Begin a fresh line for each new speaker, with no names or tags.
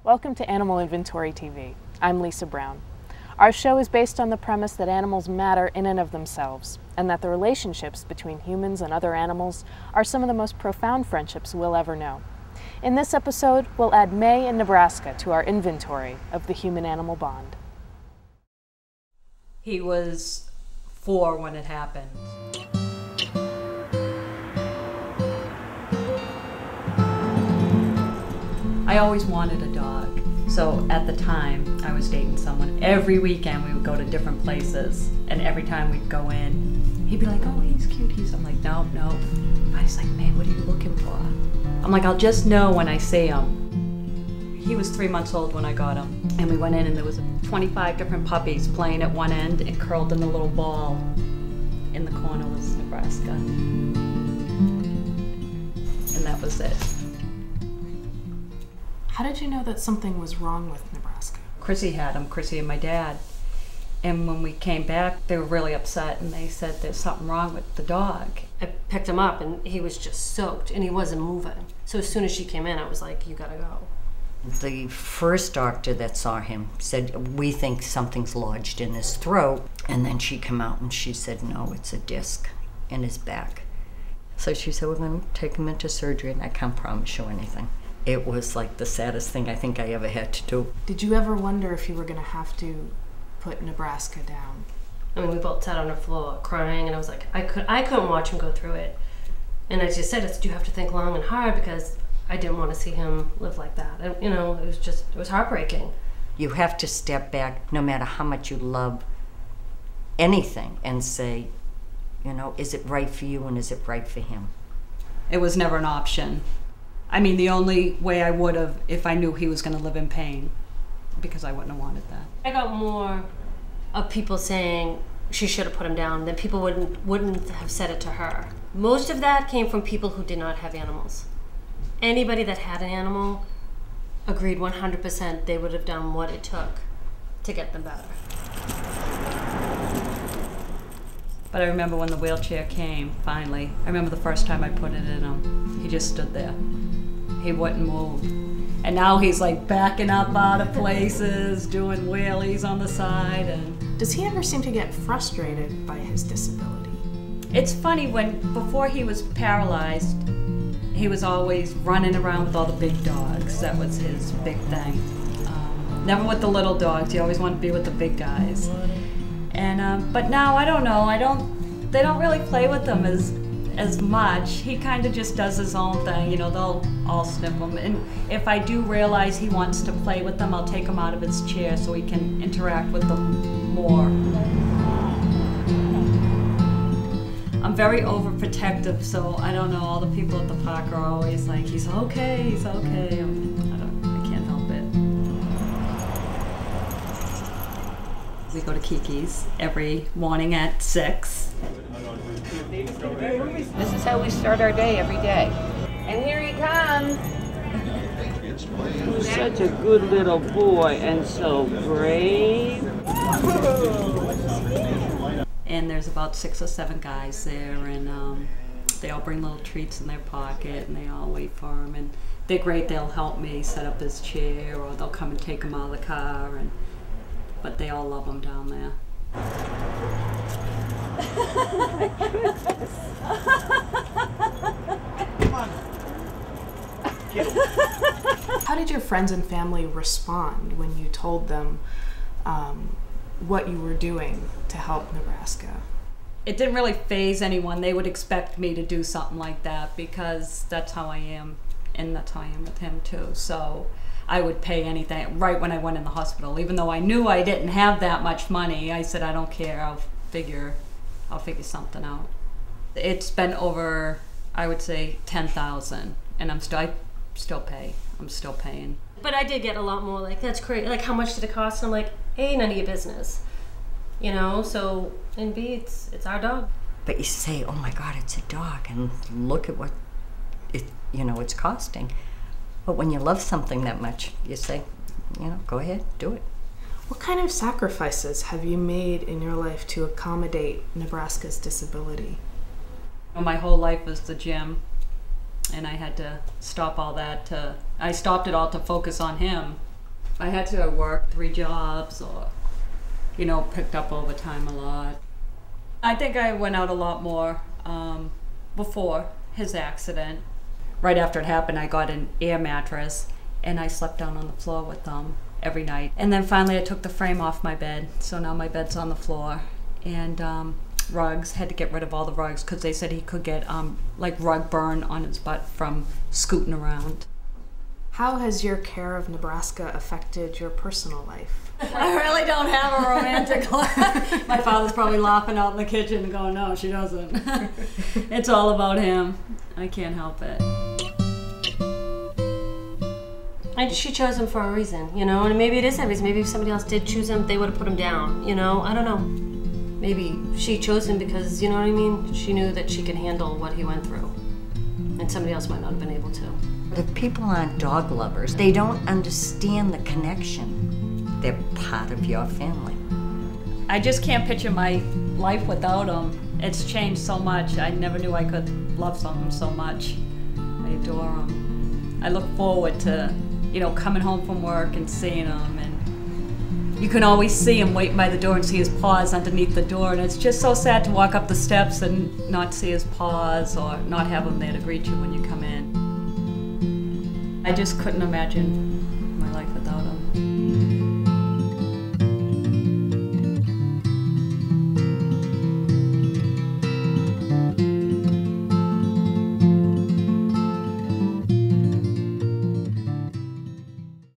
Welcome to Animal Inventory TV. I'm Lisa Brown. Our show is based on the premise that animals matter in and of themselves, and that the relationships between humans and other animals are some of the most profound friendships we'll ever know. In this episode, we'll add May in Nebraska to our inventory of the human-animal bond.
He was 4 when it happened. I always wanted a dog. So at the time, I was dating someone. Every weekend we would go to different places, and every time we'd go in, he'd be like, oh, he's cute. I'm like, no. I was like, man, what are you looking for? I'm like, I'll just know when I see him. He was 3 months old when I got him, and we went in and there was 25 different puppies playing at one end and curled in a little ball. In the corner was Nebraska. And that was it.
How did you know that something was wrong with Nebraska?
Chrissy had him, Chrissy and my dad. And when we came back, they were really upset and they said there's something wrong with the dog.
I picked him up and he was just soaked and he wasn't moving. So as soon as she came in, I was like, you gotta go.
The first doctor that saw him said, we think something's lodged in his throat. And then she came out and she said, no, it's a disc in his back. So she said, we're gonna take him into surgery and I can't promise you anything. It was like the saddest thing I think I ever had to do.
Did you ever wonder if you were going to have to put Nebraska down?
I mean, we both sat on the floor crying and I was like, I couldn't watch him go through it. And I just said, you have to think long and hard because I didn't want to see him live like that. And, you know, it was heartbreaking.
You have to step back no matter how much you love anything and say, you know, is it right for you and is it right for him?
It was never an option. I mean, the only way I would have if I knew he was going to live in pain, because I wouldn't have wanted that.
I got more of people saying she should have put him down than people wouldn't have said it to her. Most of that came from people who did not have animals. Anybody that had an animal agreed 100% they would have done what it took to get them better.
But I remember when the wheelchair came, finally. I remember the first time I put it in him. He just stood there. He wouldn't move. And now he's like backing up out of places, doing wheelies on the side. And
Does he ever seem to get frustrated by his disability?
it's funny, before he was paralyzed, he was always running around with all the big dogs. That was his big thing. Never with the little dogs. He always wanted to be with the big guys. And but now I don't know. They don't really play with them as much. He kind of just does his own thing. You know, they'll all sniff him. And if I do realize he wants to play with them, I'll take him out of his chair so he can interact with them more. I'm very overprotective, so I don't know. All the people at the park are always like, "He's okay. He's okay." I can't help it. We go to Kiki's every morning at 6.
This is how we start our day every day. And here he comes.
Such a good little boy and so brave.
And there's about 6 or 7 guys there, and they all bring little treats in their pocket, and they all wait for him. And they're great. They'll help me set up his chair, or they'll come and take him out of the car. But they all love him down there.
How did your friends and family respond when you told them what you were doing to help Nebraska?
It didn't really faze anyone. They would expect me to do something like that because that's how I am, and that's how I am with him too. So I would pay anything. Right when I went in the hospital, even though I knew I didn't have that much money, I said, I don't care, I'll figure something out. It's been over, I would say, 10,000, and I still pay. I'm still paying.
But I did get a lot more like, that's crazy. Like, how much did it cost? And I'm like, A, none of your business. You know, so, and B, it's our dog.
But you say, oh my God, it's a dog, and look at what it's costing. But when you love something that much, you say, go ahead, do it.
What kind of sacrifices have you made in your life to accommodate Nebraska's disability?
My whole life was the gym, and I had to stop all that. I stopped it all to focus on him. I had to work 3 jobs or, picked up overtime a lot. I think I went out a lot more before his accident. Right after it happened, I got an air mattress and I slept down on the floor with them every night. And then finally I took the frame off my bed, so now my bed's on the floor. And rugs, had to get rid of all the rugs because they said he could get like rug burn on his butt from scooting around.
How has your care of Nebraska affected your personal life?
I really don't have a romantic life. My father's probably laughing out in the kitchen and going, no, she doesn't. It's all about him. I can't help it.
And she chose him for a reason, and maybe it is that reason. Maybe if somebody else did choose him, they would have put him down, I don't know. Maybe she chose him because, you know what I mean? She knew that she could handle what he went through. And somebody else might not have been able to.
If people aren't dog lovers, they don't understand the connection. They're part of your family.
I just can't picture my life without him. It's changed so much. I never knew I could love someone so much. I adore him. I look forward to, coming home from work and seeing him. And you can always see him waiting by the door and see his paws underneath the door. And it's just so sad to walk up the steps and not see his paws or not have him there to greet you when you come in. I just couldn't imagine